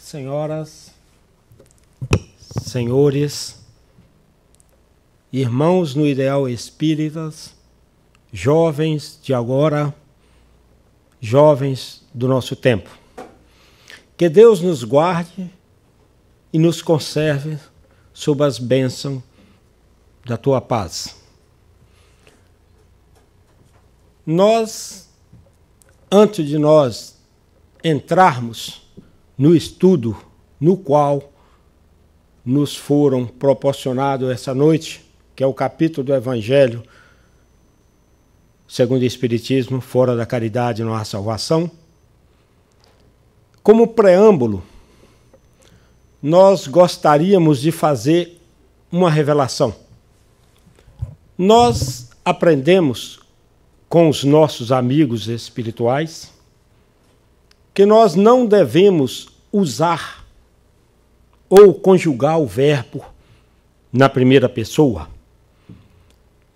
Senhoras, senhores, irmãos no ideal espíritas, jovens de agora, jovens do nosso tempo. Que Deus nos guarde e nos conserve sob as bênçãos da tua paz. Antes de nós entrarmos no estudo no qual nos foram proporcionados essa noite, que é o capítulo do Evangelho segundo o Espiritismo, fora da caridade não há salvação, como preâmbulo, nós gostaríamos de fazer uma revelação. Nós aprendemos com os nossos amigos espirituais que nós não devemos usar ou conjugar o verbo na primeira pessoa,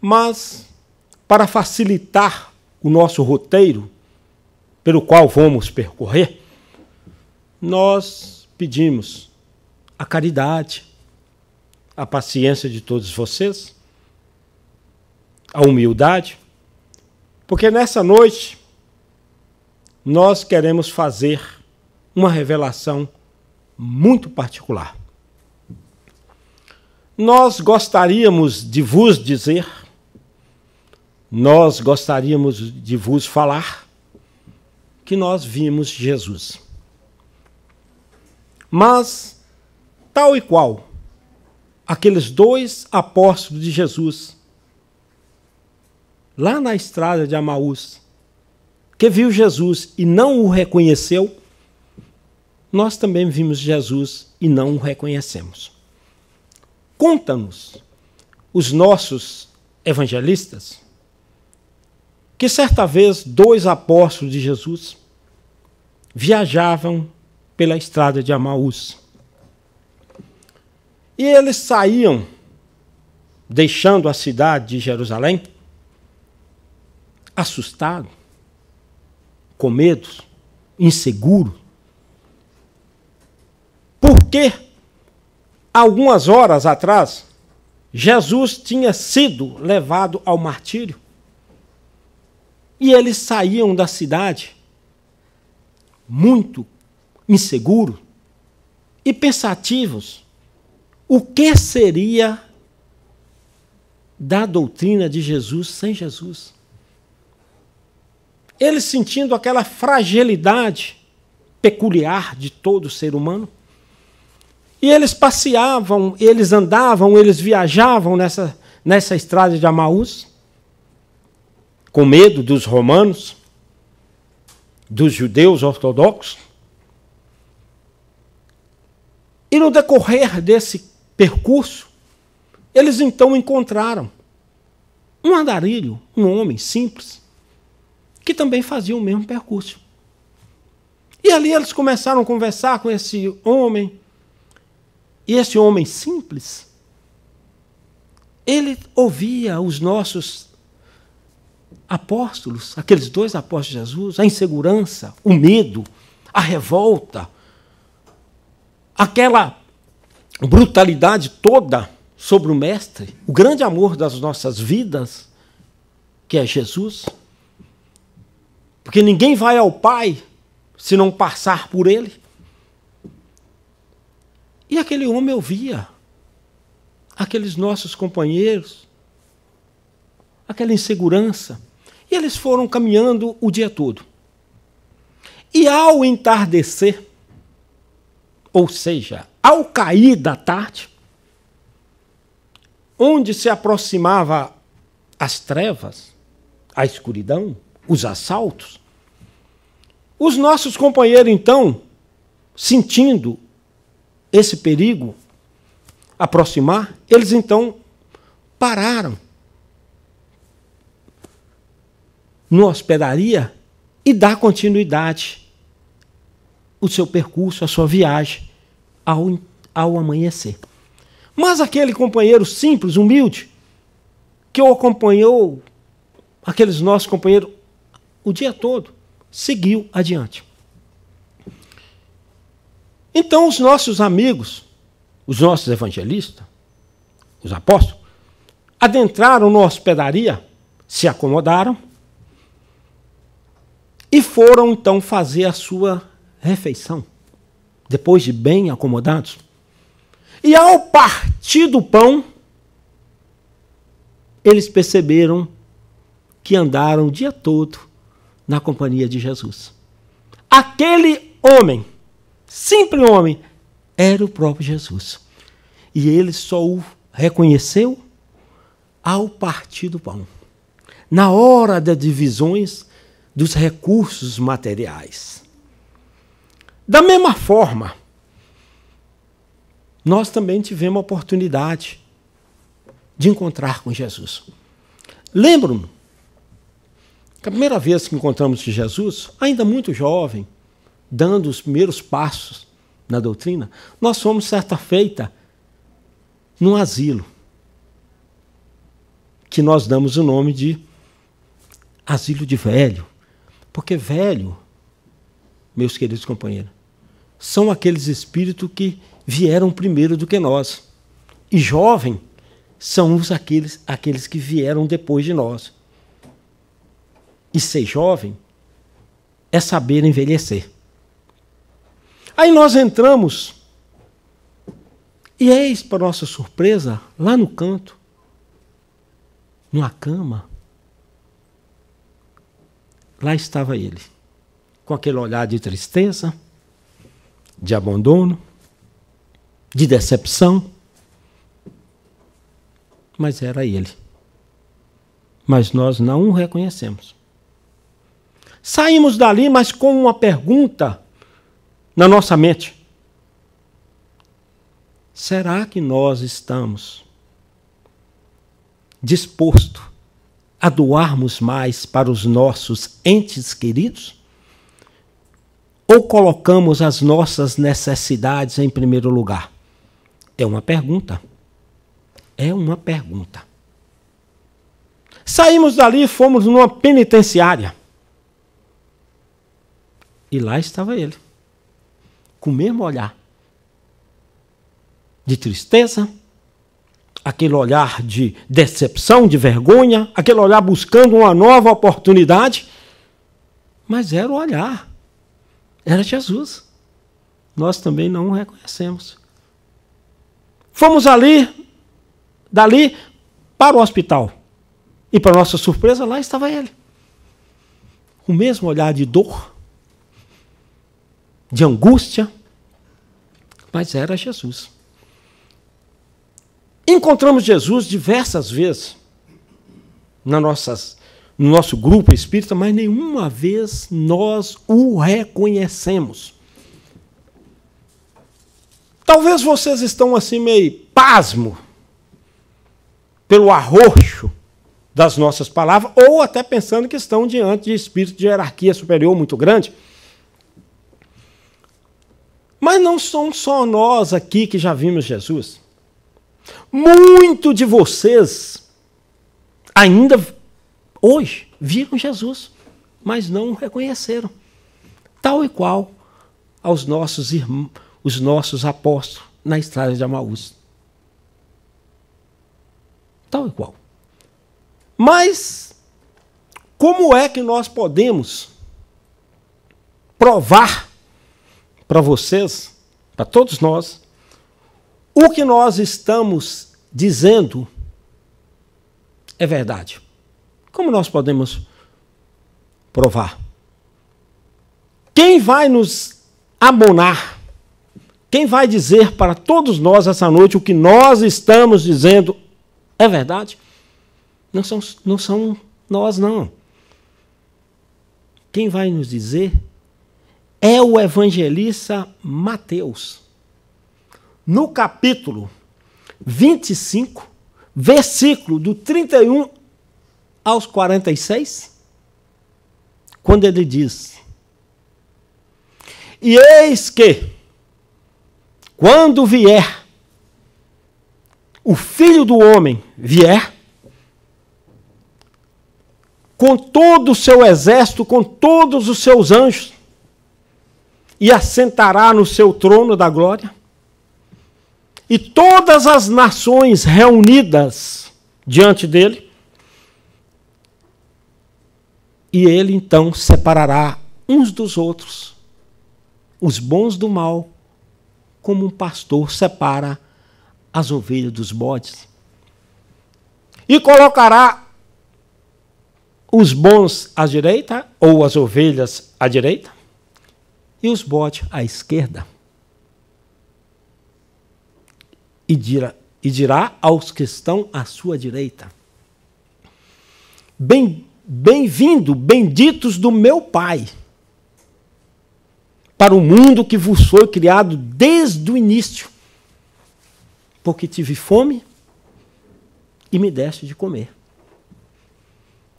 mas para facilitar o nosso roteiro pelo qual vamos percorrer, nós pedimos a caridade, a paciência de todos vocês, a humildade, porque nessa noite nós queremos fazer uma revelação muito particular. Nós gostaríamos de vos dizer, nós gostaríamos de vos falar que nós vimos Jesus. Mas, tal e qual aqueles dois apóstolos de Jesus, lá na estrada de Amaús, que viu Jesus e não o reconheceu, nós também vimos Jesus e não o reconhecemos. Conta-nos os nossos evangelistas que certa vez dois apóstolos de Jesus viajavam pela estrada de Amaús. E eles saíam, deixando a cidade de Jerusalém, assustados, com medo, inseguro, porque algumas horas atrás Jesus tinha sido levado ao martírio e eles saíam da cidade muito inseguros e pensativos. O que seria da doutrina de Jesus sem Jesus? Eles sentindo aquela fragilidade peculiar de todo ser humano. E eles passeavam, eles andavam, eles viajavam nessa estrada de Amaús, com medo dos romanos, dos judeus ortodoxos. E no decorrer desse percurso, eles então encontraram um andarilho, um homem simples, que também fazia o mesmo percurso. E ali eles começaram a conversar com esse homem. E esse homem simples, ele ouvia os nossos apóstolos, aqueles dois apóstolos de Jesus, a insegurança, o medo, a revolta, aquela brutalidade toda sobre o Mestre, o grande amor das nossas vidas, que é Jesus. Porque ninguém vai ao Pai se não passar por Ele. E aquele homem ouvia aqueles nossos companheiros, aquela insegurança. E eles foram caminhando o dia todo. E ao entardecer, ou seja, ao cair da tarde, onde se aproximava as trevas, a escuridão, os assaltos, os nossos companheiros, então, sentindo esse perigo aproximar, eles então pararam numa hospedaria e dá continuidade o seu percurso, a sua viagem ao amanhecer. Mas aquele companheiro simples, humilde, que o acompanhou, aqueles nossos companheiros, o dia todo, seguiu adiante. Então os nossos amigos, os nossos evangelistas, os apóstolos, adentraram na hospedaria, se acomodaram e foram então fazer a sua refeição, depois de bem acomodados. E ao partir do pão, eles perceberam que andaram o dia todo na companhia de Jesus. Aquele homem, simples homem, era o próprio Jesus. E ele só o reconheceu ao partir do pão, na hora das divisões dos recursos materiais. Da mesma forma, nós também tivemos a oportunidade de encontrar com Jesus. Lembro-me que a primeira vez que encontramos com Jesus, ainda muito jovem, dando os primeiros passos na doutrina, nós fomos certa feita num asilo, que nós damos o nome de asilo de velho. Porque velho, meus queridos companheiros, são aqueles espíritos que vieram primeiro do que nós. E jovem são aqueles que vieram depois de nós. E ser jovem é saber envelhecer. Aí nós entramos, e eis, para nossa surpresa, lá no canto, numa cama, lá estava ele, com aquele olhar de tristeza, de abandono, de decepção. Mas era ele. Mas nós não o reconhecemos. Saímos dali, mas com uma pergunta na nossa mente. Será que nós estamos dispostos a doarmos mais para os nossos entes queridos? Ou colocamos as nossas necessidades em primeiro lugar? É uma pergunta. É uma pergunta. Saímos dali e fomos numa penitenciária. E lá estava ele, com o mesmo olhar de tristeza, aquele olhar de decepção, de vergonha, aquele olhar buscando uma nova oportunidade. Mas era o olhar. Era Jesus. Nós também não o reconhecemos. Fomos dali para o hospital. E, para nossa surpresa, lá estava ele. O mesmo olhar de dor, de angústia, mas era Jesus. Encontramos Jesus diversas vezes no nosso grupo espírita, mas nenhuma vez nós o reconhecemos. Talvez vocês estão assim meio pasmo pelo arroxo das nossas palavras, ou até pensando que estão diante de espírito de hierarquia superior muito grande. Mas não são só nós aqui que já vimos Jesus. Muito de vocês ainda hoje viram Jesus, mas não o reconheceram. Tal e qual aos nossos irmãos, os nossos apóstolos na estrada de Amaús. Tal e qual. Mas como é que nós podemos provar para vocês, para todos nós, o que nós estamos dizendo é verdade? Como nós podemos provar? Quem vai nos abonar? Quem vai dizer para todos nós essa noite o que nós estamos dizendo é verdade? Não são nós, não. Quem vai nos dizer é o evangelista Mateus. No capítulo 25, versículo do 31 aos 46, quando ele diz: e eis que, quando vier, o Filho do Homem vier, com todo o seu exército, com todos os seus anjos, e assentará no seu trono da glória. E todas as nações reunidas diante dele, e ele então separará uns dos outros, os bons do mal, como um pastor separa as ovelhas dos bodes. E colocará os bons à direita, ou as ovelhas à direita, e os bodes à esquerda. E dirá aos que estão à sua direita: Bem-vindo, benditos do meu Pai, para o mundo que vos foi criado desde o início, porque tive fome e me deste de comer.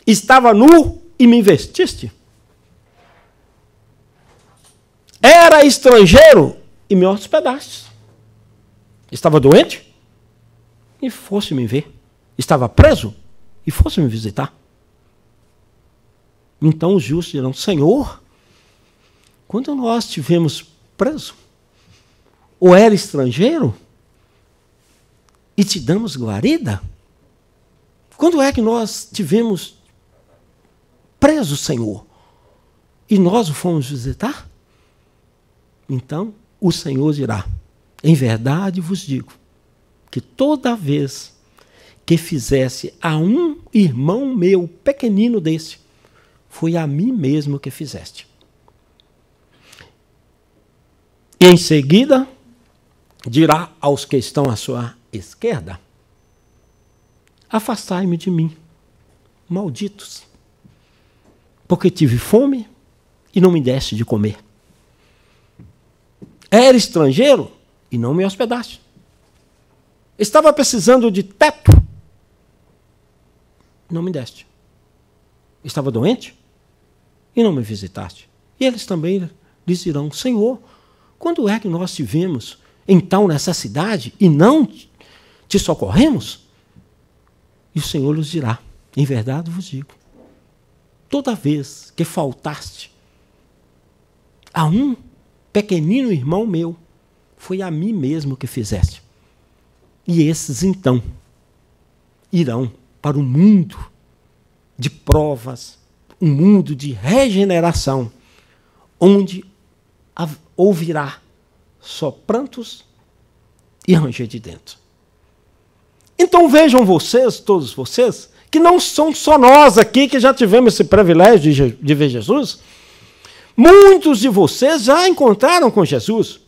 Estava nu e me vestiste. Era estrangeiro e me hospedaste. Estava doente e fosse me ver. Estava preso e fosse me visitar. Então os justos dirão: Senhor, quando nós tivemos preso, ou era estrangeiro, e te damos guarida? Quando é que nós tivemos preso, Senhor, e nós o fomos visitar? Então o Senhor dirá: em verdade vos digo, que toda vez que fizesse a um irmão meu pequenino desse, foi a mim mesmo que fizeste. E em seguida dirá aos que estão à sua esquerda: afastai-me de mim, malditos, porque tive fome e não me deste de comer. Era estrangeiro e não me hospedaste. Estava precisando de teto, não me deste. Estava doente e não me visitaste. E eles também lhes dirão: Senhor, quando é que nós tivemos em tal necessidade e não te socorremos? E o Senhor lhes dirá: em verdade vos digo, toda vez que faltaste a um pequenino irmão meu, foi a mim mesmo que fizeste. E esses então irão para o mundo de provas, um mundo de regeneração, onde ouvirá só prantos e ranger de dentro. Então vejam vocês, todos vocês, que não são só nós aqui que já tivemos esse privilégio de ver Jesus. Muitos de vocês já encontraram com Jesus,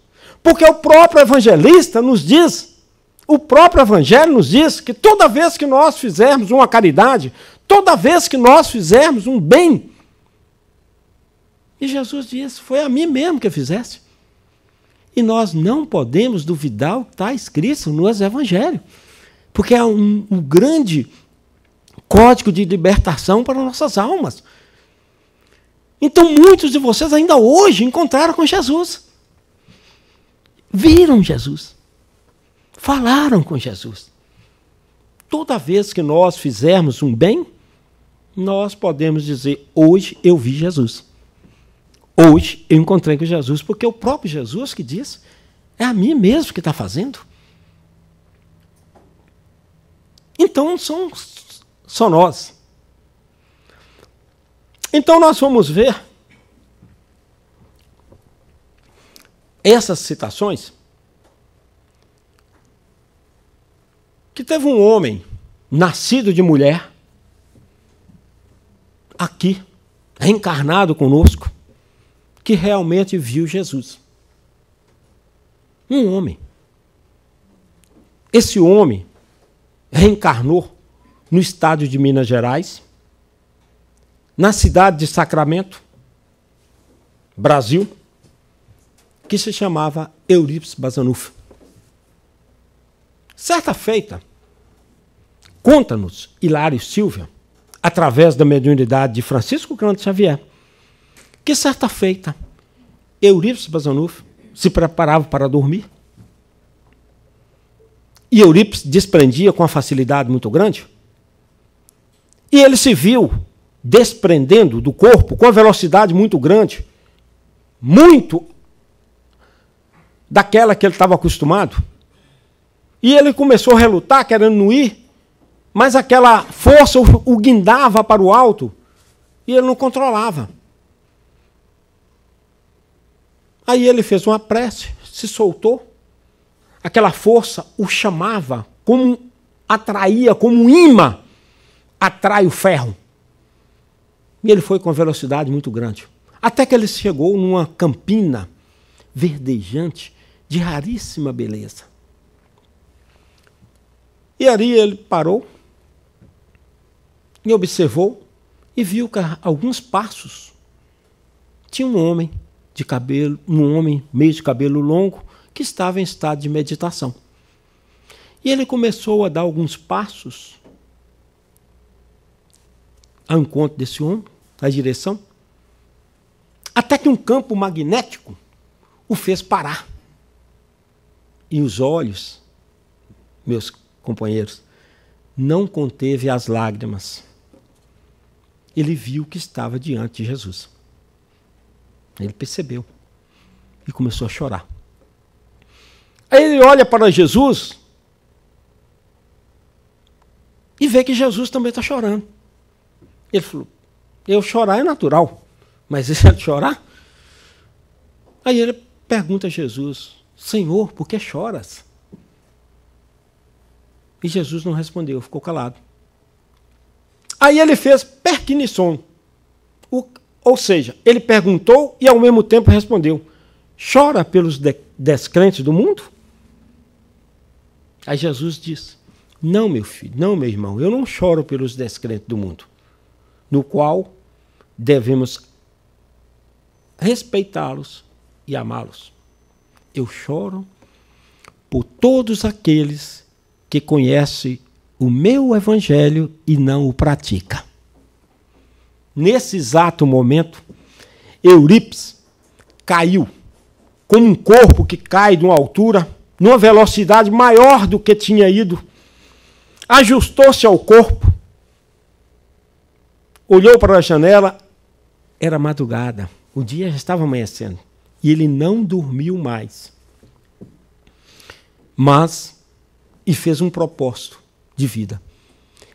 porque o próprio evangelista nos diz, o próprio evangelho nos diz que toda vez que nós fizermos uma caridade, toda vez que nós fizermos um bem, e Jesus diz: foi a mim mesmo que fizeste. E nós não podemos duvidar o que está escrito no evangelho, porque é um grande código de libertação para nossas almas. Então muitos de vocês ainda hoje encontraram com Jesus. Viram Jesus. Falaram com Jesus. Toda vez que nós fizermos um bem, nós podemos dizer: hoje eu vi Jesus. Hoje eu encontrei com Jesus, porque é o próprio Jesus que diz: é a mim mesmo que está fazendo. Então não são só nós. Então nós vamos ver essas citações que teve um homem nascido de mulher, aqui, reencarnado conosco, que realmente viu Jesus. Um homem. Esse homem reencarnou no estado de Minas Gerais, na cidade de Sacramento, Brasil, que se chamava Eurípides Basanufo. Certa feita, conta-nos Hilário Silva, através da mediunidade de Francisco Cândido Xavier, que certa feita, Eurípides Basanufo se preparava para dormir, e Eurípides desprendia com uma facilidade muito grande, e ele se viu desprendendo do corpo com uma velocidade muito grande, muito daquela que ele estava acostumado. E ele começou a relutar, querendo não ir, mas aquela força o guindava para o alto e ele não controlava. Aí ele fez uma prece, se soltou, aquela força o chamava, como atraía, como um imã atrai o ferro. E ele foi com velocidade muito grande. Até que ele chegou numa campina verdejante, de raríssima beleza. E ali ele parou e observou e viu que a alguns passos tinha um homem meio de cabelo longo, que estava em estado de meditação. E ele começou a dar alguns passos ao encontro desse homem, na direção, até que um campo magnético o fez parar. E os olhos, meus companheiros, não conteve as lágrimas. Ele viu que estava diante de Jesus. Ele percebeu e começou a chorar. Aí ele olha para Jesus e vê que Jesus também está chorando. Ele falou, eu chorar é natural, mas ele chorar? Aí ele pergunta a Jesus, Senhor, por que choras? E Jesus não respondeu, ficou calado. Aí ele fez perquisição, ou seja, ele perguntou e ao mesmo tempo respondeu, chora pelos descrentes do mundo? Aí Jesus disse, não, meu filho, não, meu irmão, eu não choro pelos descrentes do mundo, no qual devemos respeitá-los e amá-los. Eu choro por todos aqueles que conhecem o meu evangelho e não o praticam. Nesse exato momento, Eurípides caiu como um corpo que cai de uma altura, numa velocidade maior do que tinha ido, ajustou-se ao corpo, olhou para a janela, era madrugada, o dia já estava amanhecendo, e ele não dormiu mais. E fez um propósito de vida,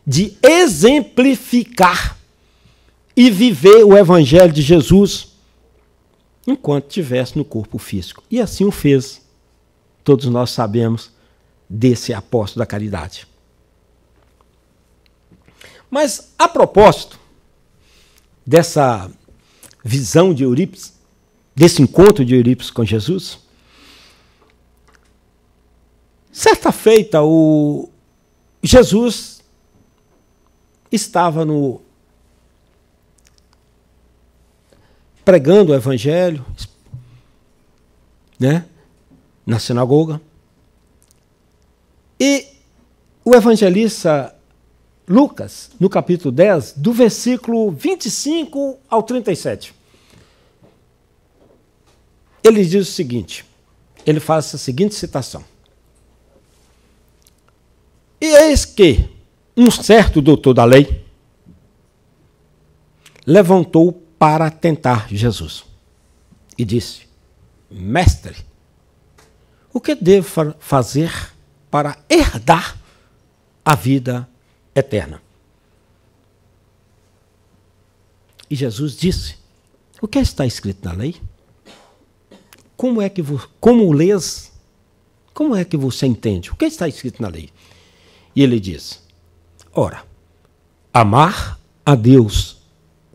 de exemplificar e viver o evangelho de Jesus enquanto estivesse no corpo físico. E assim o fez. Todos nós sabemos desse apóstolo da caridade. Mas, a propósito dessa visão de Eurípides, desse encontro de Eurípides com Jesus, certa feita, o Jesus estava pregando o evangelho, né, na sinagoga, e o evangelista Lucas, no capítulo 10, do versículo 25 ao 37, ele diz o seguinte, ele faz essa seguinte citação. E eis que um certo doutor da lei levantou para tentar Jesus e disse, mestre, o que devo fazer para herdar a vida eterna? E Jesus disse, o que está escrito na lei? Como lês? Como é que você entende? O que está escrito na lei? E ele diz, ora, amar a Deus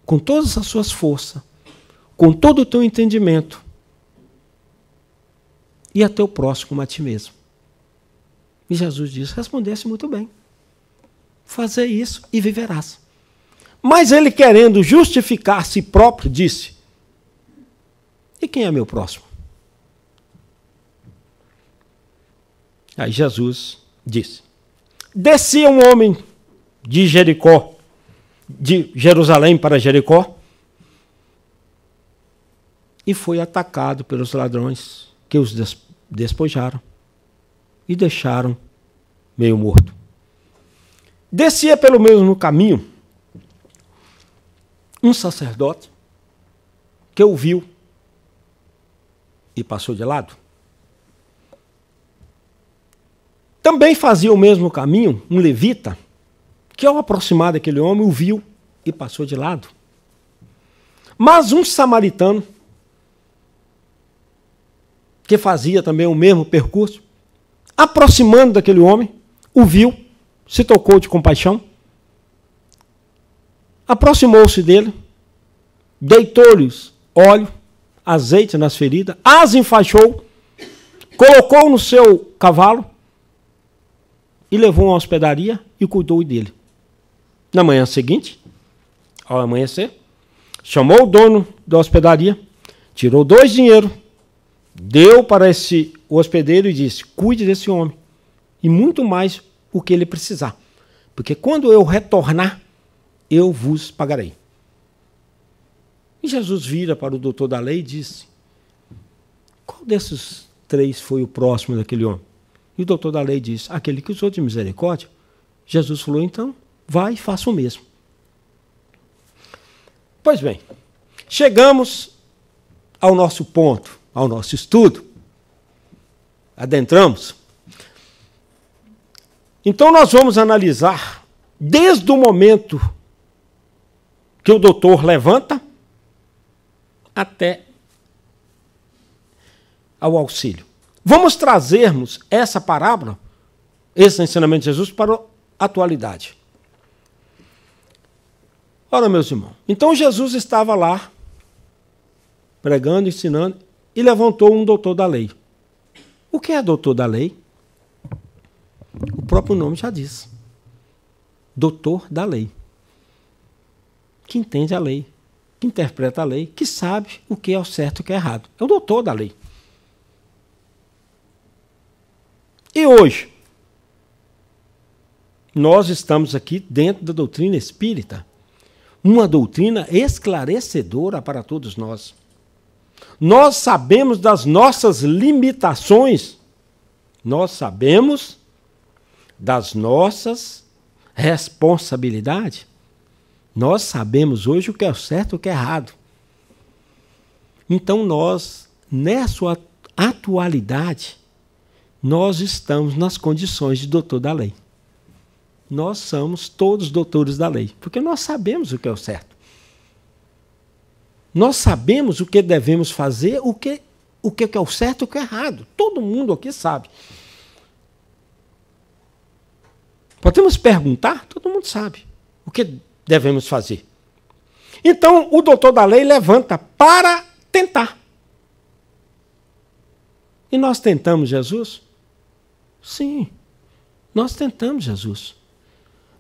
com todas as suas forças, com todo o teu entendimento, e a teu próximo como a ti mesmo. E Jesus diz, respondesse muito bem. Fazer isso e viverás. Mas ele, querendo justificar a si próprio, disse, e quem é meu próximo? Aí Jesus disse, descia um homem de Jericó, de Jerusalém para Jericó, e foi atacado pelos ladrões que os despojaram e deixaram meio morto. Descia pelo mesmo caminho um sacerdote que o viu e passou de lado. Também fazia o mesmo caminho um levita, que ao aproximar daquele homem, o viu e passou de lado. Mas um samaritano, que fazia também o mesmo percurso, aproximando daquele homem, o viu, se tocou de compaixão, aproximou-se dele, deitou-lhes óleo, azeite nas feridas, as enfaixou, colocou no seu cavalo e levou a uma hospedaria e cuidou dele. Na manhã seguinte, ao amanhecer, chamou o dono da hospedaria, tirou 2 dinheiros, deu para o hospedeiro e disse: cuide desse homem, e muito mais o que ele precisar, porque quando eu retornar, eu vos pagarei. E Jesus vira para o doutor da lei e disse: qual desses 3 foi o próximo daquele homem? E o doutor da lei disse: aquele que usou de misericórdia. Jesus falou: então, vai e faça o mesmo. Pois bem, chegamos ao nosso ponto, ao nosso estudo. Adentramos. Então nós vamos analisar desde o momento que o doutor levanta até ao auxílio. Vamos trazermos essa parábola, esse ensinamento de Jesus, para a atualidade. Ora, meus irmãos, então Jesus estava lá, pregando, ensinando, e levantou um doutor da lei. O que é doutor da lei? O próprio nome já diz. Doutor da lei. Que entende a lei, que interpreta a lei, que sabe o que é o certo e o que é errado. É o doutor da lei. E hoje, nós estamos aqui dentro da doutrina espírita, uma doutrina esclarecedora para todos nós. Nós sabemos das nossas limitações, nós sabemos das nossas responsabilidades, nós sabemos hoje o que é certo e o que é errado. Então nós, nessa atualidade, nós estamos nas condições de doutor da lei. Nós somos todos doutores da lei, porque nós sabemos o que é o certo. Nós sabemos o que devemos fazer, o que é o certo e o que é errado. Todo mundo aqui sabe. Podemos perguntar? Todo mundo sabe o que devemos fazer. Então, o doutor da lei levanta para tentar. E nós tentamos Jesus? Sim, nós tentamos Jesus.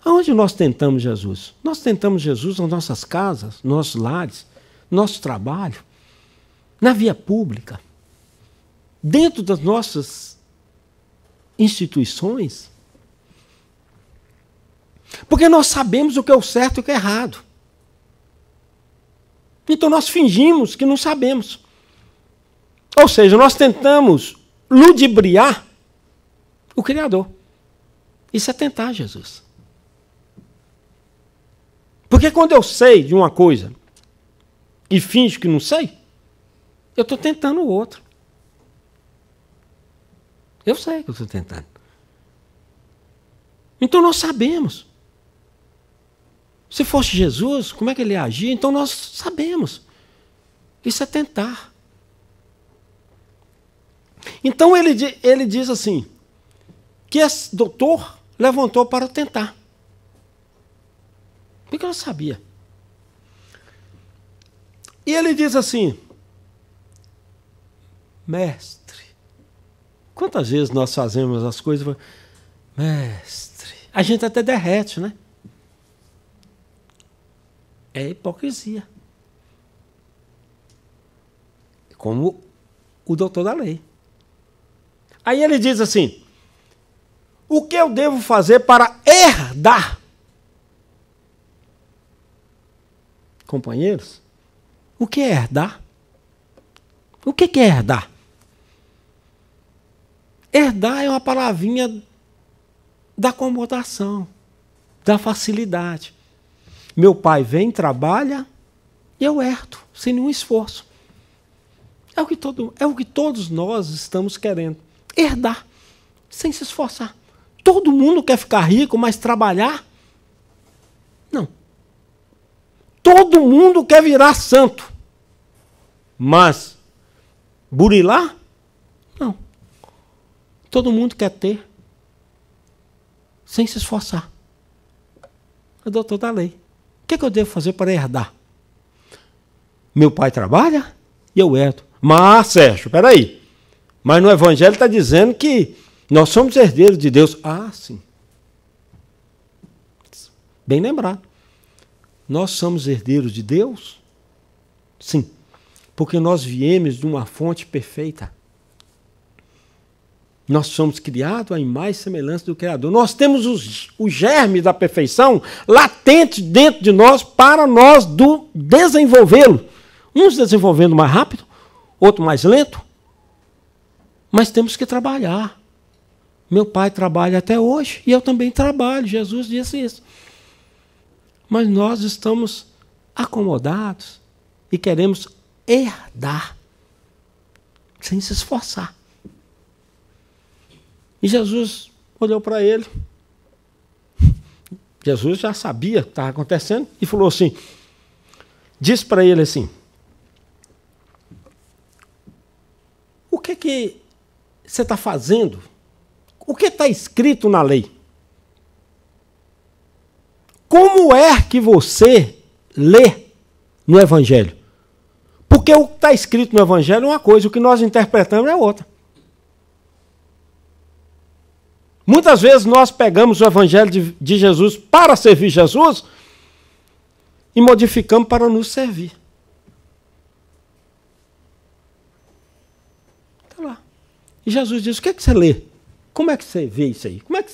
Aonde nós tentamos Jesus? Nós tentamos Jesus nas nossas casas, nos nossos lares, no nosso trabalho, na via pública, dentro das nossas instituições. Porque nós sabemos o que é o certo e o que é errado. Então nós fingimos que não sabemos. Ou seja, nós tentamos ludibriar o Criador. Isso é tentar Jesus. Porque quando eu sei de uma coisa e finjo que não sei, eu estou tentando o outro. Eu sei que eu estou tentando. Então nós sabemos. Se fosse Jesus, como é que ele ia agir? Então nós sabemos. Isso é tentar. Então ele diz assim, que esse doutor levantou para tentar. Porque ela sabia. E ele diz assim, mestre, quantas vezes nós fazemos as coisas, mestre, a gente até derrete, né? É hipocrisia. Como o doutor da lei. Aí ele diz assim, o que eu devo fazer para herdar? Companheiros, o que é herdar? O que é herdar? Herdar é uma palavrinha da acomodação, da facilidade. Meu pai vem, trabalha, e eu herdo, sem nenhum esforço. É o que todos nós estamos querendo. Herdar, sem se esforçar. Todo mundo quer ficar rico, mas trabalhar? Não. Todo mundo quer virar santo, mas burilar? Não. Todo mundo quer ter, sem se esforçar. É o doutor da lei. O que eu devo fazer para herdar? Meu pai trabalha e eu herdo. Mas, Sérgio, peraí. Mas no Evangelho está dizendo que nós somos herdeiros de Deus. Ah, sim. Bem lembrado. Nós somos herdeiros de Deus? Sim. Porque nós viemos de uma fonte perfeita. Nós somos criados à imagem e semelhança do Criador. Nós temos o germe da perfeição latente dentro de nós para nós desenvolvê-lo. Uns desenvolvendo mais rápido, outro mais lento. Mas temos que trabalhar. Meu pai trabalha até hoje e eu também trabalho. Jesus disse isso. Mas nós estamos acomodados e queremos herdar sem se esforçar. E Jesus olhou para ele. Jesus já sabia o que estava acontecendo e falou assim, disse para ele assim, o que você está fazendo? O que está escrito na lei? Como é que você lê no Evangelho? Porque o que está escrito no Evangelho é uma coisa, o que nós interpretamos é outra. Muitas vezes nós pegamos o Evangelho de Jesus para servir Jesus e modificamos para nos servir. Está lá. E Jesus diz, o que é que você lê? Como é que você vê isso aí? Como é que...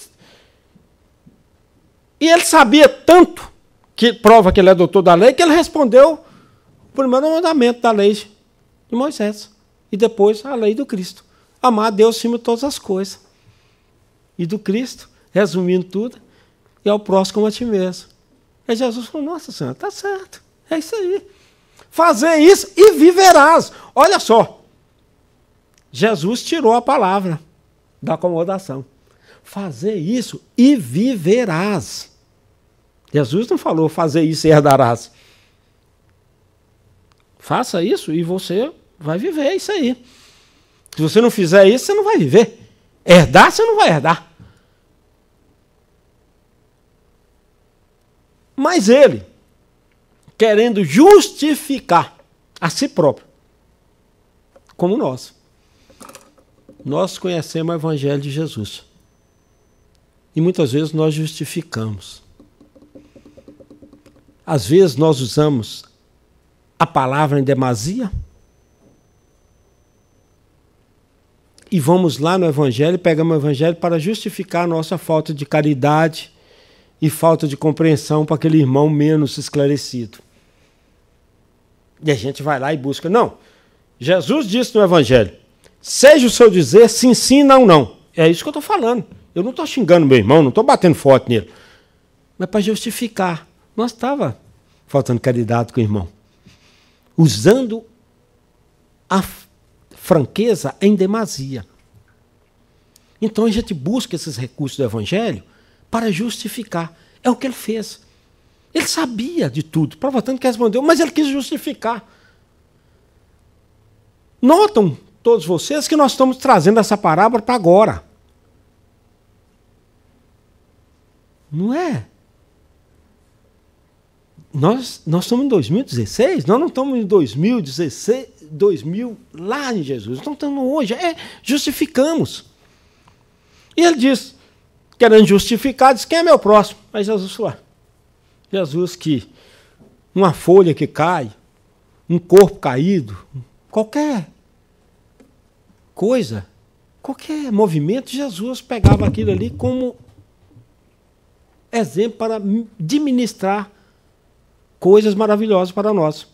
E ele sabia tanto, que prova que ele é doutor da lei, que ele respondeu o primeiro mandamento da lei de Moisés. E depois a lei do Cristo. Amar a Deus acima de todas as coisas. E do Cristo, resumindo tudo, e ao próximo como a ti mesmo. Aí Jesus falou, nossa Senhora, está certo, é isso aí. Fazer isso e viverás. Olha só, Jesus tirou a palavra da acomodação. Fazer isso e viverás. Jesus não falou fazer isso e herdarás. Faça isso e você vai viver isso aí. Se você não fizer isso, você não vai viver. Herdar, você não vai herdar. Mas ele, querendo justificar a si próprio, como nós conhecemos o Evangelho de Jesus. E muitas vezes nós justificamos. Às vezes nós usamos a palavra em demasia e vamos lá no Evangelho, pegamos o Evangelho para justificar a nossa falta de caridade e falta de compreensão para aquele irmão menos esclarecido. E a gente vai lá e busca. Não, Jesus disse no Evangelho, seja o seu dizer sim, sim, não, não. É isso que eu estou falando. Eu não estou xingando meu irmão, não estou batendo forte nele. Mas para justificar. Nós estava faltando caridade com o irmão. Usando a franqueza em demasia. Então a gente busca esses recursos do Evangelho para justificar. É o que ele fez. Ele sabia de tudo, prova tanto que respondeu, mas ele quis justificar. Notam todos vocês que nós estamos trazendo essa parábola para agora. Não é? Nós estamos em 2016, nós não estamos em 2016, 2000 lá em Jesus. Nós estamos hoje, justificamos. E ele diz, querendo justificar, diz, quem é meu próximo? Aí Jesus falou, Jesus que uma folha que cai, um corpo caído, qualquer coisa, qualquer movimento, Jesus pegava aquilo ali como exemplo para administrar coisas maravilhosas para nós.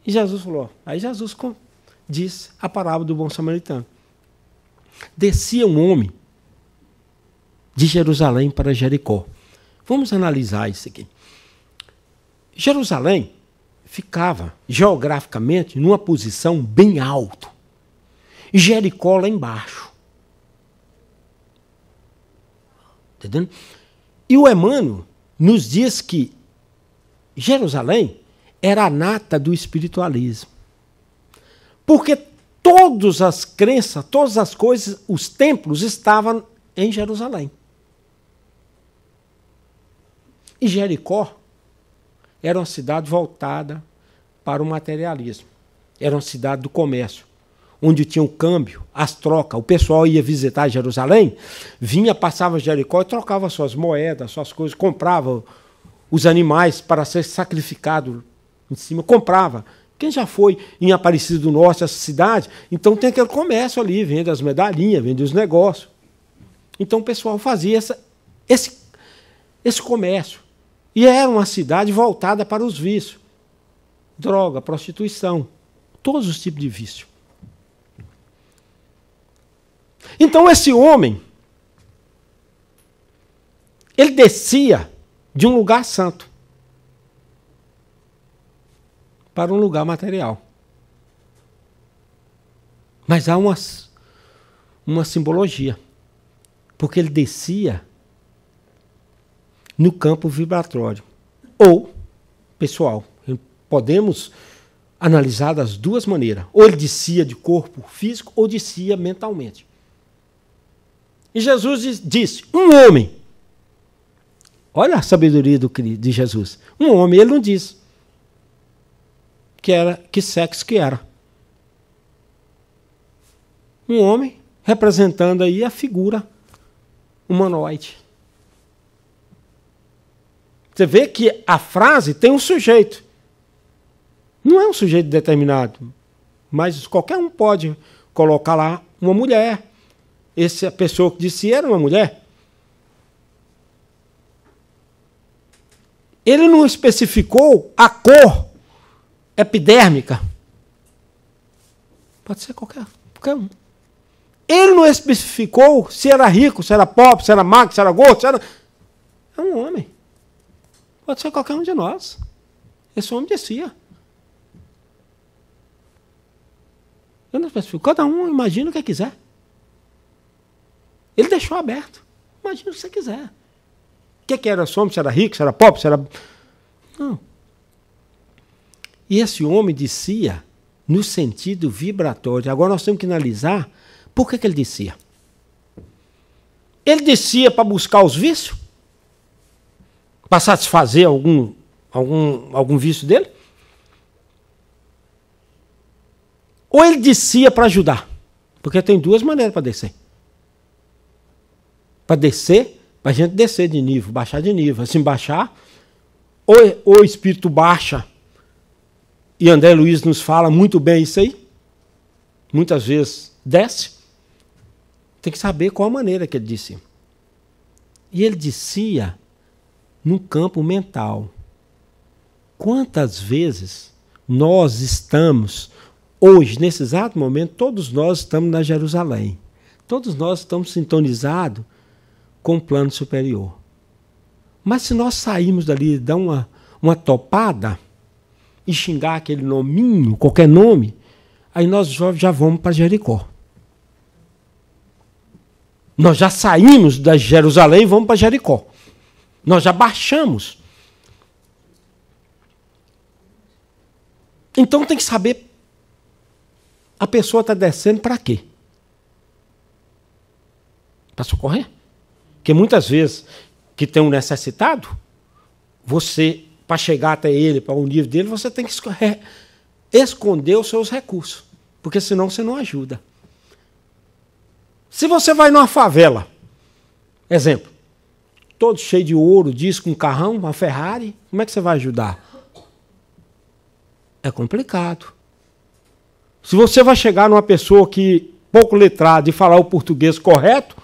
E Jesus falou, aí Jesus disse a parábola do bom samaritano. Descia um homem de Jerusalém para Jericó. Vamos analisar isso aqui. Jerusalém ficava geograficamente numa posição bem alta. E Jericó lá embaixo. Entendendo? E o Emmanuel nos diz que Jerusalém era a nata do espiritualismo. Porque todas as crenças, todas as coisas, os templos estavam em Jerusalém. E Jericó era uma cidade voltada para o materialismo. Era uma cidade do comércio, onde tinha o câmbio, as trocas. O pessoal ia visitar Jerusalém, vinha, passava Jericó e trocava suas moedas, suas coisas, comprava os animais para ser sacrificado em cima, comprava. Quem já foi em Aparecida do Norte, essa cidade, então tem aquele comércio ali, vende as medalhinhas, vende os negócios. Então o pessoal fazia esse comércio. E era uma cidade voltada para os vícios. Droga, prostituição, todos os tipos de vício. Então esse homem, ele descia de um lugar santo para um lugar material. Mas há uma simbologia, porque ele descia no campo vibratório ou pessoal. Podemos analisar das duas maneiras. Ou ele descia de corpo físico ou descia mentalmente. E Jesus disse, um homem. Olha a sabedoria de Jesus. Um homem, ele não disse que sexo que era. Um homem representando aí a figura humanoide. Você vê que a frase tem um sujeito. Não é um sujeito determinado, mas qualquer um pode colocar lá uma mulher. Essa pessoa que disse era uma mulher. Ele não especificou a cor epidérmica. Pode ser qualquer um. Ele não especificou se era rico, se era pobre, se era magro, se era gordo, se era... É um homem. Pode ser qualquer um de nós. Esse homem descia. Eu não especifico. Cada um imagina o que quiser. Ele deixou aberto. Imagina o que você quiser. O que era esse homem? Se era rico, se era pobre, se era... Não. E esse homem descia no sentido vibratório. Agora nós temos que analisar por que ele descia. Ele descia para buscar os vícios? Para satisfazer algum vício dele? Ou ele descia para ajudar? Porque tem duas maneiras para descer. Para descer, para a gente descer de nível, baixar de nível. Assim, baixar, ou o espírito baixa, e André Luiz nos fala muito bem isso aí, muitas vezes desce, tem que saber qual a maneira que ele descia. E ele descia no campo mental. Quantas vezes nós estamos... Hoje, nesse exato momento, todos nós estamos na Jerusalém. Todos nós estamos sintonizados com o plano superior. Mas se nós sairmos dali e dar uma topada e xingar aquele nominho, qualquer nome, aí nós já vamos para Jericó. Nós já saímos da Jerusalém e vamos para Jericó. Nós já baixamos. Então tem que saber... A pessoa está descendo para quê? Para socorrer? Porque muitas vezes que tem um necessitado, você, para chegar até ele, para o nível dele, você tem que esconder os seus recursos. Porque senão você não ajuda. Se você vai numa favela, exemplo, todo cheio de ouro, disco, um carrão, uma Ferrari, como é que você vai ajudar? É complicado. Se você vai chegar numa pessoa que pouco letrada e falar o português correto,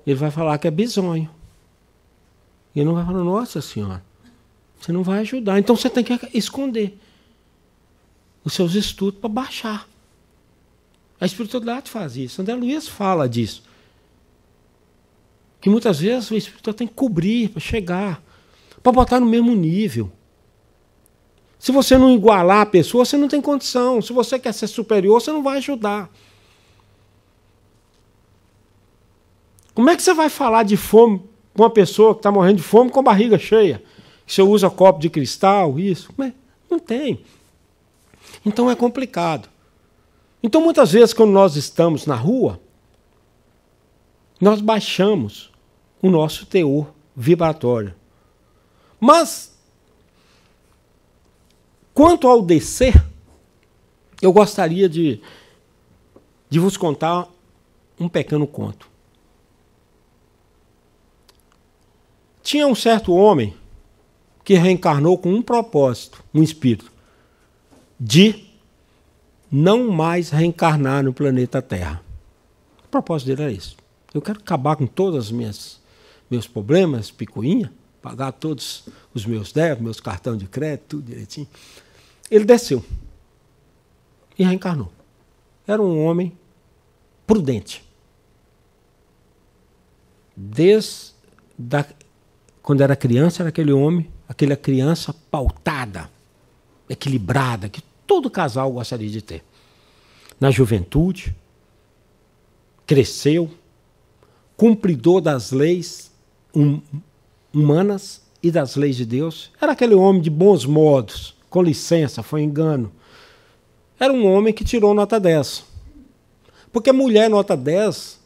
ele vai falar que é bizonho. Ele não vai falar, nossa senhora, você não vai ajudar. Então você tem que esconder os seus estudos para baixar. A espiritualidade faz isso. André Luiz fala disso. Que muitas vezes o espírito tem que cobrir para chegar, para botar no mesmo nível. Se você não igualar a pessoa, você não tem condição. Se você quer ser superior, você não vai ajudar. Como é que você vai falar de fome com uma pessoa que está morrendo de fome com a barriga cheia? Você usa copo de cristal, isso? Não tem. Então é complicado. Então, muitas vezes, quando nós estamos na rua, nós baixamos o nosso teor vibratório. Mas, quanto ao descer, eu gostaria de vos contar um pequeno conto. Tinha um certo homem que reencarnou com um propósito, um espírito, de não mais reencarnar no planeta Terra. O propósito dele era isso. Eu quero acabar com todos os meus problemas, picuinha, pagar todos os meus débitos, meus cartões de crédito, tudo direitinho. Ele desceu e reencarnou. Era um homem prudente. Quando era criança, era aquele homem, aquela criança pautada, equilibrada, que todo casal gostaria de ter. Na juventude, cresceu, cumpridor das leis humanas e das leis de Deus. Era aquele homem de bons modos, com licença, foi engano. Era um homem que tirou nota 10. Porque mulher nota 10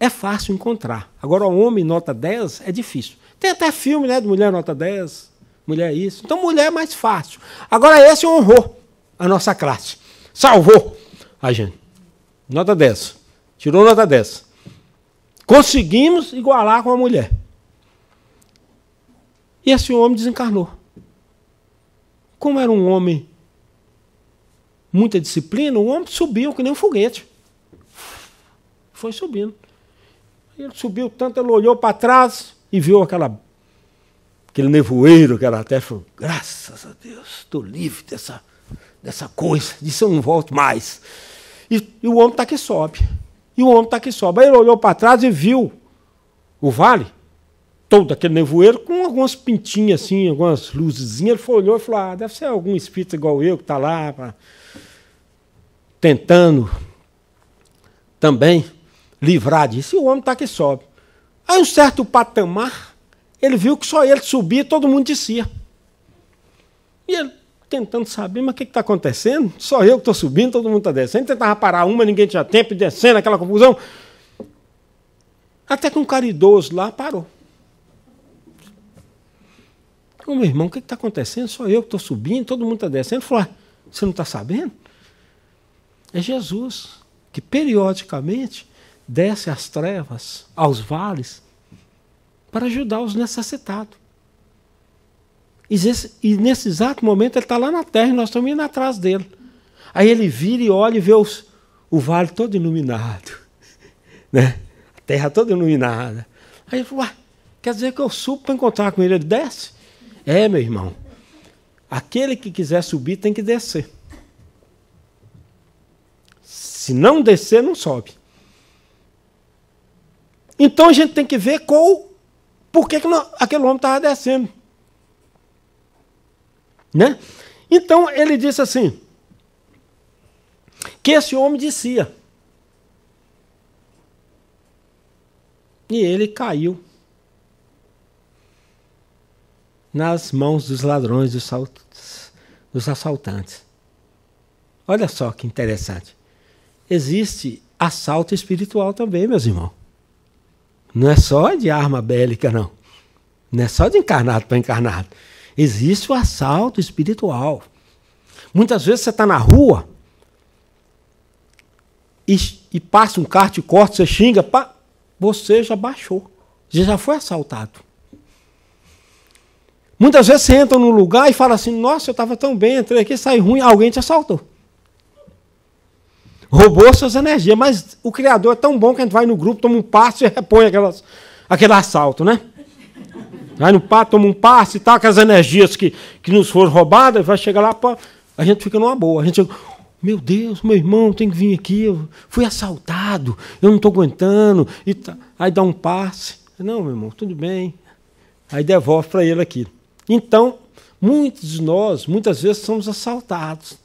é fácil encontrar. Agora, homem nota 10 é difícil. Tem até filme, né, de mulher nota 10, mulher isso. Então, mulher é mais fácil. Agora, esse honrou a nossa classe. Salvou a gente. Nota 10. Tirou nota 10. Conseguimos igualar com a mulher. E esse homem desencarnou. Como era um homem muita disciplina, o homem subiu que nem um foguete. Foi subindo. Ele subiu tanto, ele olhou para trás e viu aquele nevoeiro que era até, falou, graças a Deus, estou livre dessa coisa, disso eu não volto mais. E o homem está que sobe. E o homem está que sobe. Aí ele olhou para trás e viu o vale, todo aquele nevoeiro, com algumas pintinhas assim, algumas luzezinhas. Ele olhou e falou, deve ser algum espírito igual eu que está lá, tentando também livrar disso. E o homem está que sobe. Aí, um certo patamar, ele viu que só ele subia e todo mundo descia. E ele, tentando saber, mas o que está acontecendo? Só eu que estou subindo, todo mundo está descendo. Tentava parar uma, ninguém tinha tempo, e descendo, aquela confusão. Até que um caridoso lá parou. Ô, meu irmão, o que está acontecendo? Só eu que estou subindo, todo mundo está descendo. Ele falou, você não está sabendo? É Jesus, que periodicamente desce às trevas, aos vales, para ajudar os necessitados. E nesse exato momento ele está lá na terra e nós estamos indo atrás dele. Aí ele vira e olha e vê o vale todo iluminado. Né? A terra toda iluminada. Aí ele falou, quer dizer que eu subo para encontrar com ele? Ele desce? É, meu irmão. Aquele que quiser subir tem que descer. Se não descer, não sobe. Então a gente tem que ver por que aquele homem estava descendo. Né? Então ele disse assim, que esse homem descia. E ele caiu nas mãos dos ladrões, dos assaltantes. Olha só que interessante. Existe assalto espiritual também, meus irmãos. Não é só de arma bélica, não. Não é só de encarnado para encarnado. Existe o assalto espiritual. Muitas vezes você está na rua e passa um carro, te corta, você xinga, você já baixou. Você já foi assaltado. Muitas vezes você entra num lugar e fala assim, nossa, eu estava tão bem, entrei aqui, saí ruim, alguém te assaltou. Roubou suas energias, mas o Criador é tão bom que a gente vai no grupo, toma um passo e repõe aquele assalto, né? Vai no passo, toma um passo e tal, aquelas energias que nos foram roubadas, vai chegar lá, a gente fica numa boa. A gente chega, meu Deus, meu irmão tem que vir aqui, eu fui assaltado, eu não estou aguentando. Aí dá um passe. Não, meu irmão, tudo bem. Aí devolve para ele aqui. Então, muitos de nós, muitas vezes, somos assaltados.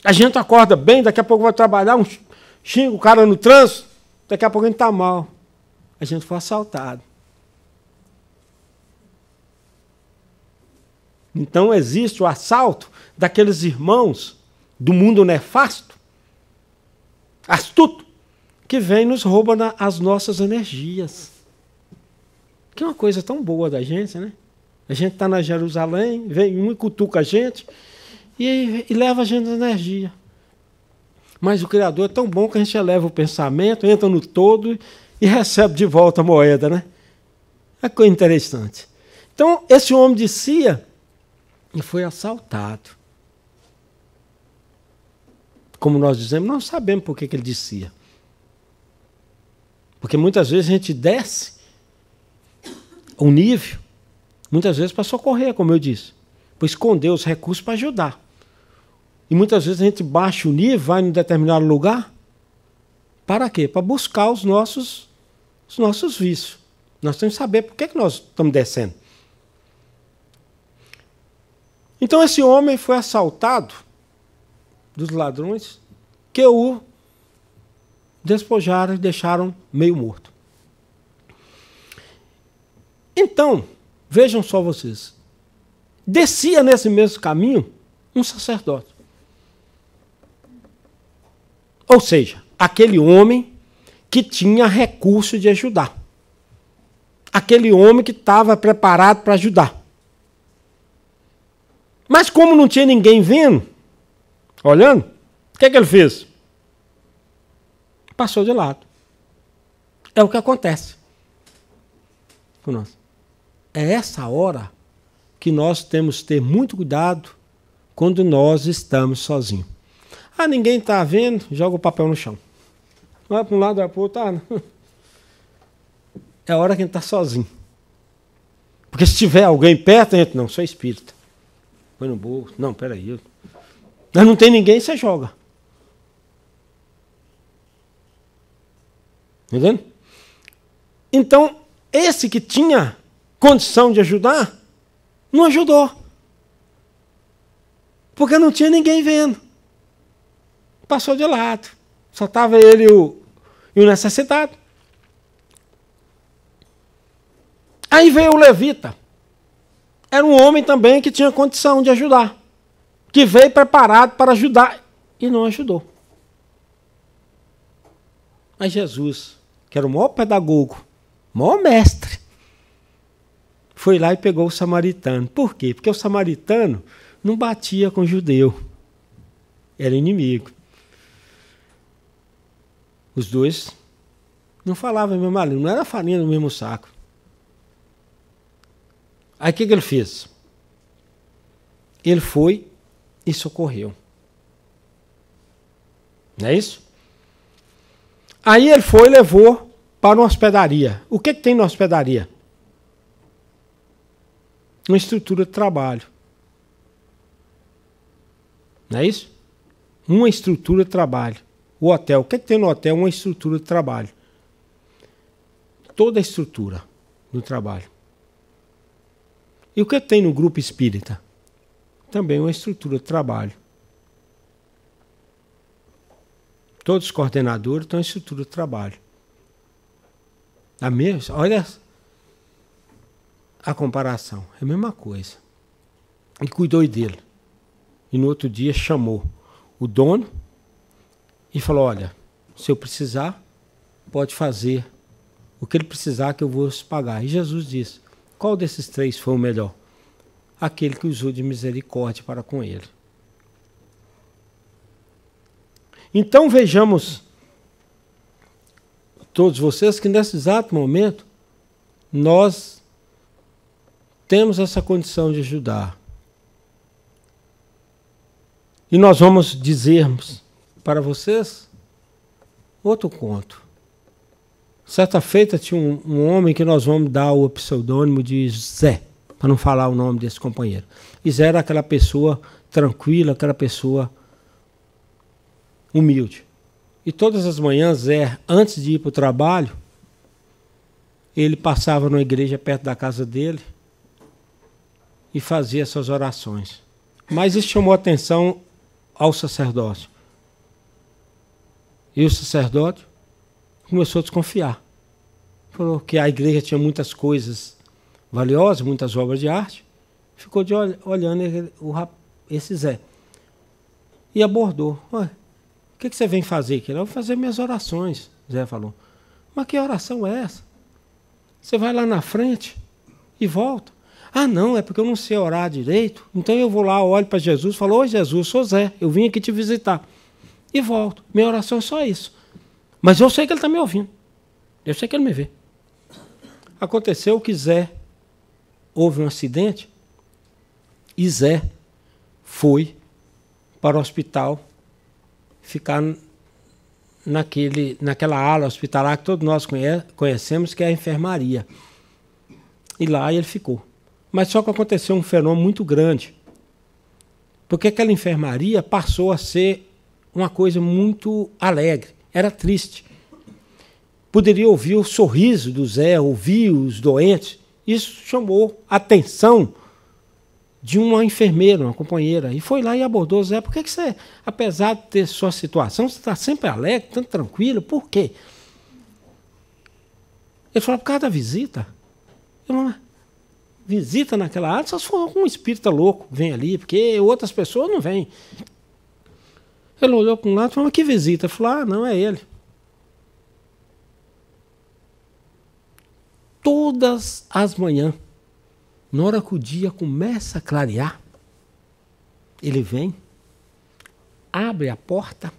A gente acorda bem, daqui a pouco vai trabalhar, xinga o cara no trânsito, daqui a pouco a gente está mal. a gente foi assaltado. Então existe o assalto daqueles irmãos do mundo nefasto, astuto, que vem e nos rouba as nossas energias. Que é uma coisa tão boa da gente, né? A gente está na Jerusalém, vem um e cutuca a gente e leva a gente a energia. Mas o Criador é tão bom que a gente eleva o pensamento, entra no todo e recebe de volta a moeda, né? É coisa interessante. Então, esse homem descia e foi assaltado. Como nós dizemos, não sabemos por que ele descia. Porque muitas vezes a gente desce o nível, muitas vezes para socorrer, como eu disse, para esconder os recursos para ajudar. E muitas vezes a gente baixa o nível, vai em um determinado lugar, para quê? Para buscar os nossos vícios. Nós temos que saber por que nós estamos descendo. Então esse homem foi assaltado dos ladrões que o despojaram e deixaram meio morto. Então, vejam só vocês, descia nesse mesmo caminho um sacerdote. Ou seja, aquele homem que tinha recurso de ajudar. Aquele homem que estava preparado para ajudar. Mas como não tinha ninguém vendo, olhando, o que ele fez? Passou de lado. É o que acontece com nós. É essa hora que nós temos que ter muito cuidado quando nós estamos sozinhos. Ah, ninguém está vendo, joga o papel no chão. Vai para um lado, vai para o outro. É a hora que a gente está sozinho. Porque se tiver alguém perto, a gente, não, sou espírita. Põe no bolso. Não, peraí. Mas não tem ninguém, você joga. Entendendo? Então, esse que tinha condição de ajudar, não ajudou. Porque não tinha ninguém vendo. Passou de lado. Só estava ele e o necessitado. Aí veio o levita. Era um homem também que tinha condição de ajudar. Que veio preparado para ajudar e não ajudou. Mas Jesus, que era o maior pedagogo, o maior mestre, foi lá e pegou o samaritano. Por quê? Porque o samaritano não batia com o judeu. Era inimigo. Os dois não falavam a mesma língua, não era farinha no mesmo saco. Aí o que ele fez? Ele foi e socorreu. Não é isso? Aí ele foi e levou para uma hospedaria. O que tem na hospedaria? Uma estrutura de trabalho. Não é isso? Uma estrutura de trabalho. O hotel. O que tem no hotel? Uma estrutura de trabalho. Toda a estrutura do trabalho. E o que tem no grupo espírita? Também uma estrutura de trabalho. Todos os coordenadores têm uma estrutura de trabalho. Olha a comparação. É a mesma coisa. E cuidou dele. E no outro dia chamou o dono e falou, olha, se eu precisar, pode fazer o que ele precisar que eu vou pagar. E Jesus disse, qual desses três foi o melhor? Aquele que usou de misericórdia para com ele. Então vejamos, todos vocês, que nesse exato momento, nós temos essa condição de ajudar. E nós vamos dizermos para vocês outro conto. Certa feita tinha um homem que nós vamos dar o pseudônimo de Zé, para não falar o nome desse companheiro. E Zé era aquela pessoa tranquila, aquela pessoa humilde. E todas as manhãs, Zé, antes de ir para o trabalho, ele passava numa igreja perto da casa dele e fazia essas orações. Mas isso chamou a atenção ao sacerdócio. E o sacerdote começou a desconfiar. falou que a igreja tinha muitas coisas valiosas, muitas obras de arte. Ficou olhando esse Zé. E abordou. O que você vem fazer aqui? Eu vou fazer minhas orações, Zé falou. Mas que oração é essa? Você vai lá na frente e volta. Ah, não, é porque eu não sei orar direito. Então eu vou lá, olho para Jesus e falo, oi Jesus, sou Zé, eu vim aqui te visitar. E volto. Minha oração é só isso. Mas eu sei que ele está me ouvindo. Eu sei que ele me vê. Aconteceu que Zé, houve um acidente, e Zé foi para o hospital ficar naquela ala hospitalar que todos nós conhecemos, que é a enfermaria. E lá ele ficou. Mas só que aconteceu um fenômeno muito grande. Porque aquela enfermaria passou a ser uma coisa muito alegre. Era triste. Poderia ouvir o sorriso do Zé, ouvir os doentes. Isso chamou a atenção de uma enfermeira, uma companheira. E foi lá e abordou o Zé. Por que você, apesar de ter sua situação, você está sempre alegre, tão tranquilo? Por quê? Ele falou, por causa da visita. Eu falei, visita naquela área, só se for um espírita louco vem ali, porque outras pessoas não vêm. Ele olhou para um lado e falou, mas que visita? Eu falei, não, é ele. Todas as manhãs, na hora que o dia começa a clarear, ele vem, abre a porta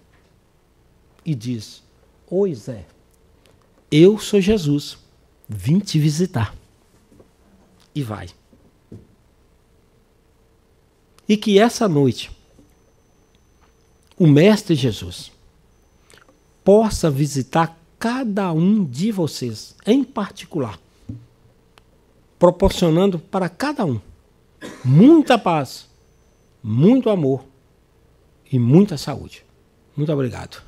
e diz, oi Zé, eu sou Jesus, vim te visitar. E vai. E que essa noite, o Mestre Jesus possa visitar cada um de vocês, em particular, proporcionando para cada um muita paz, muito amor e muita saúde. Muito obrigado.